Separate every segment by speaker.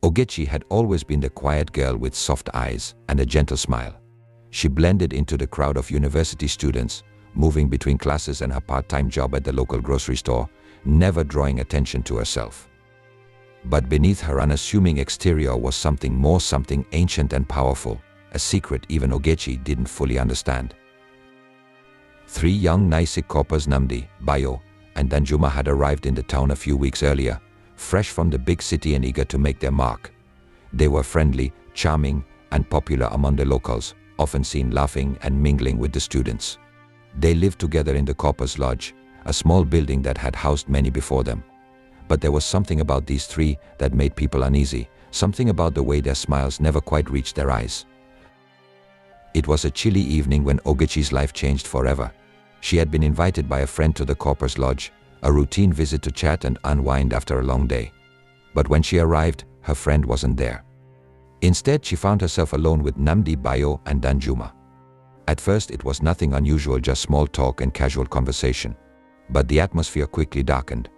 Speaker 1: Ogechi had always been the quiet girl with soft eyes and a gentle smile. She blended into the crowd of university students, moving between classes and her part-time job at the local grocery store, never drawing attention to herself. But beneath her unassuming exterior was something more, something ancient and powerful, a secret even Ogechi didn't fully understand. 3 young Naisik corpers, Namdi, Bayo, and Danjuma, had arrived in the town a few weeks earlier, fresh from the big city and eager to make their mark. They were friendly, charming, and popular among the locals, often seen laughing and mingling with the students. They lived together in the Corpers Lodge, a small building that had housed many before them. But there was something about these 3 that made people uneasy, something about the way their smiles never quite reached their eyes. It was a chilly evening when Ogechi's life changed forever. She had been invited by a friend to the Corpers Lodge, a routine visit to chat and unwind after a long day. But when she arrived, her friend wasn't there. Instead, she found herself alone with Namdi, Bayo, and Danjuma. At first, it was nothing unusual, just small talk and casual conversation. But the atmosphere quickly darkened.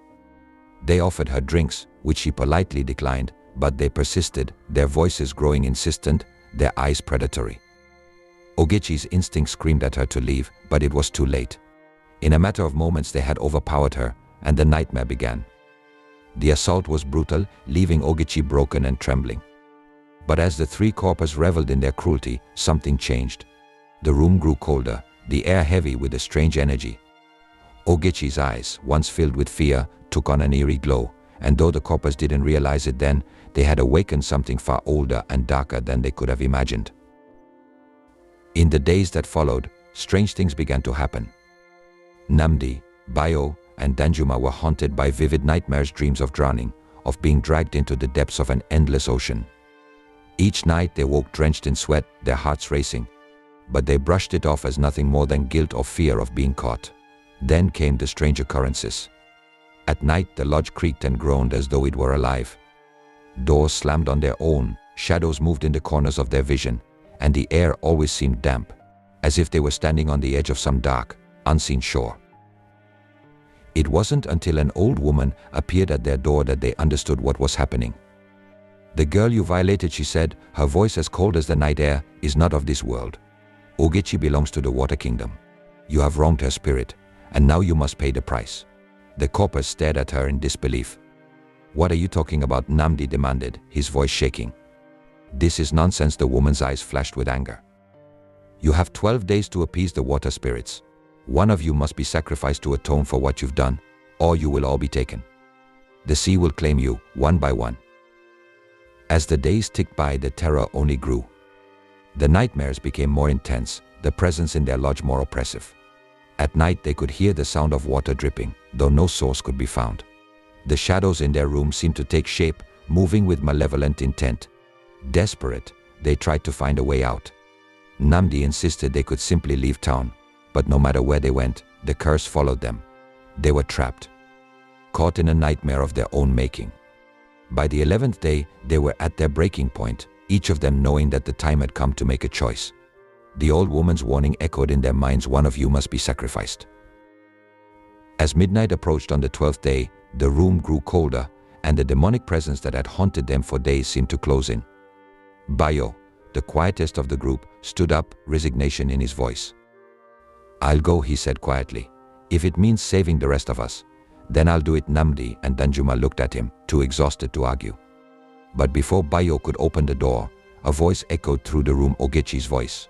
Speaker 1: They offered her drinks, which she politely declined, but they persisted, their voices growing insistent, their eyes predatory. Ogechi's instinct screamed at her to leave, but it was too late. In a matter of moments, they had overpowered her, and the nightmare began. The assault was brutal, leaving Ogechi broken and trembling. But as the 3 corpers reveled in their cruelty, something changed. The room grew colder, the air heavy with a strange energy. Ogechi's eyes, once filled with fear, took on an eerie glow, and though the corpers didn't realize it then, they had awakened something far older and darker than they could have imagined. In the days that followed, strange things began to happen. Namdi, Bayo, and Danjuma were haunted by vivid nightmares, dreams of drowning, of being dragged into the depths of an endless ocean. Each night they woke drenched in sweat, their hearts racing. But they brushed it off as nothing more than guilt or fear of being caught. Then came the strange occurrences. At night the lodge creaked and groaned as though it were alive. Doors slammed on their own, shadows moved in the corners of their vision, and the air always seemed damp, as if they were standing on the edge of some dark, unseen shore. It wasn't until an old woman appeared at their door that they understood what was happening. "The girl you violated," she said, her voice as cold as the night air, "is not of this world. Ogechi belongs to the Water Kingdom. You have wronged her spirit, and now you must pay the price." The corpers stared at her in disbelief. "What are you talking about?" Namdi demanded, his voice shaking. "This is nonsense." The woman's eyes flashed with anger. "You have 12 days to appease the water spirits. One of you must be sacrificed to atone for what you've done, or you will all be taken. The sea will claim you, one by one." As the days ticked by, the terror only grew. The nightmares became more intense, the presence in their lodge more oppressive. At night they could hear the sound of water dripping, though no source could be found. The shadows in their room seemed to take shape, moving with malevolent intent. Desperate, they tried to find a way out. Namdi insisted they could simply leave town, but no matter where they went, the curse followed them. They were trapped, caught in a nightmare of their own making. By the 11th day, they were at their breaking point, each of them knowing that the time had come to make a choice. The old woman's warning echoed in their minds, "One of you must be sacrificed." As midnight approached on the 12th day, the room grew colder, and the demonic presence that had haunted them for days seemed to close in. Bayo, the quietest of the group, stood up, resignation in his voice. "I'll go," he said quietly. "If it means saving the rest of us, then I'll do it." Namdi and Danjuma looked at him, too exhausted to argue. But before Bayo could open the door, a voice echoed through the room, Ogechi's voice.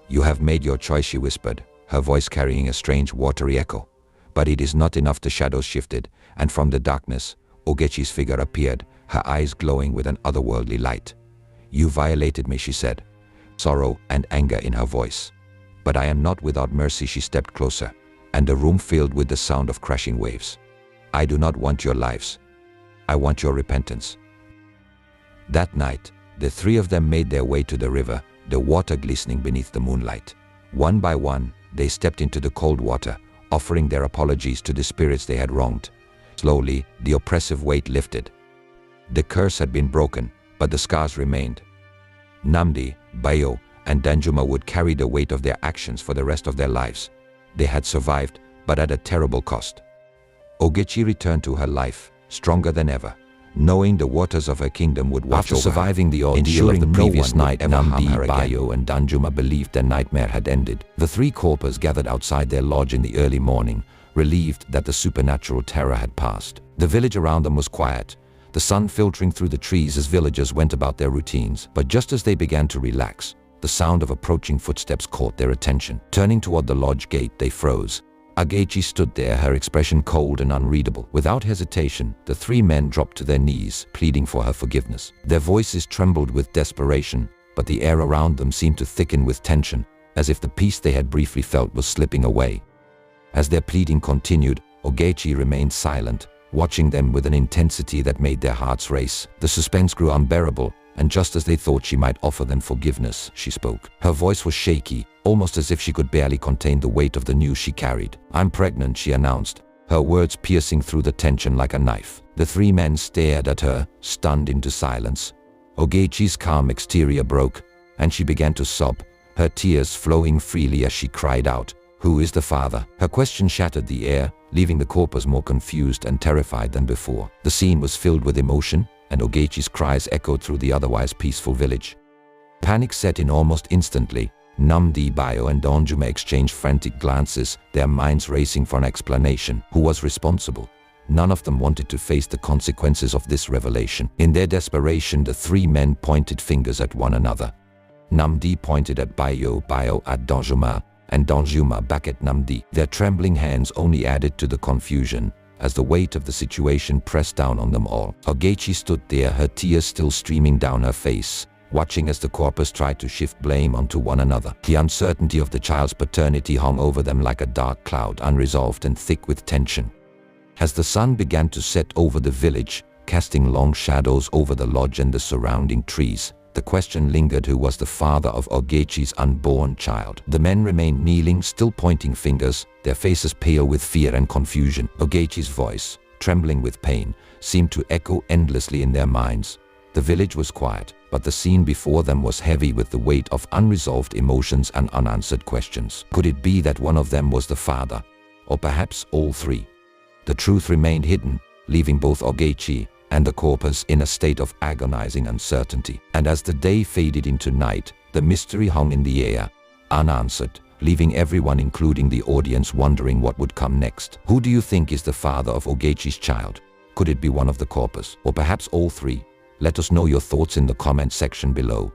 Speaker 1: "You have made your choice," she whispered, her voice carrying a strange, watery echo. But it is not enough. The shadows shifted, and from the darkness, Ogechi's figure appeared, her eyes glowing with an otherworldly light. "You violated me," she said, sorrow and anger in her voice. "But I am not without mercy." She stepped closer, and the room filled with the sound of crashing waves. "I do not want your lives. I want your repentance." That night, the 3 of them made their way to the river, the water glistening beneath the moonlight. One by one, they stepped into the cold water, offering their apologies to the spirits they had wronged. Slowly, the oppressive weight lifted. The curse had been broken, but the scars remained. Namdi, Bayo, and Danjuma would carry the weight of their actions for the rest of their lives. They had survived, but at a terrible cost. Ogechi returned to her life, stronger than ever, knowing the waters of her kingdom would watch over her.
Speaker 2: After surviving the ordeal of the previous night, Namdi, Bayo, and Danjuma believed their nightmare had ended. The three corpers gathered outside their lodge in the early morning, relieved that the supernatural terror had passed. The village around them was quiet, the sun filtering through the trees as villagers went about their routines. But just as they began to relax, the sound of approaching footsteps caught their attention. Turning toward the lodge gate, they froze. Ogechi stood there, her expression cold and unreadable. Without hesitation, the three men dropped to their knees, pleading for her forgiveness. Their voices trembled with desperation, but the air around them seemed to thicken with tension, as if the peace they had briefly felt was slipping away. As their pleading continued, Ogechi remained silent, watching them with an intensity that made their hearts race. The suspense grew unbearable, and just as they thought she might offer them forgiveness, she spoke. Her voice was shaky, almost as if she could barely contain the weight of the news she carried. "I'm pregnant," she announced, her words piercing through the tension like a knife. The three men stared at her, stunned into silence. Ogechi's calm exterior broke, and she began to sob, her tears flowing freely as she cried out, "Who is the father?" Her question shattered the air, leaving the corpers more confused and terrified than before. The scene was filled with emotion, and Ogechi's cries echoed through the otherwise peaceful village. Panic set in almost instantly. Namdi, Bayo, and Danjuma exchanged frantic glances, their minds racing for an explanation. Who was responsible? None of them wanted to face the consequences of this revelation. In their desperation, the three men pointed fingers at one another. Namdi pointed at Bayo, Bayo at Danjuma, and Danjuma back at Namdi. Their trembling hands only added to the confusion, as the weight of the situation pressed down on them all. Ogechi stood there, her tears still streaming down her face, watching as the corpers tried to shift blame onto one another. The uncertainty of the child's paternity hung over them like a dark cloud, unresolved and thick with tension. As the sun began to set over the village, casting long shadows over the lodge and the surrounding trees, the question lingered: who was the father of Ogechi's unborn child? The men remained kneeling, still pointing fingers, their faces pale with fear and confusion. Ogechi's voice, trembling with pain, seemed to echo endlessly in their minds. The village was quiet, but the scene before them was heavy with the weight of unresolved emotions and unanswered questions. Could it be that one of them was the father, or perhaps all three? The truth remained hidden, leaving both Ogechi and the corpers in a state of agonizing uncertainty. And as the day faded into night, the mystery hung in the air, unanswered, leaving everyone, including the audience, wondering what would come next. Who do you think is the father of Ogechi's child? Could it be one of the corpers, or perhaps all three? Let us know your thoughts in the comment section below.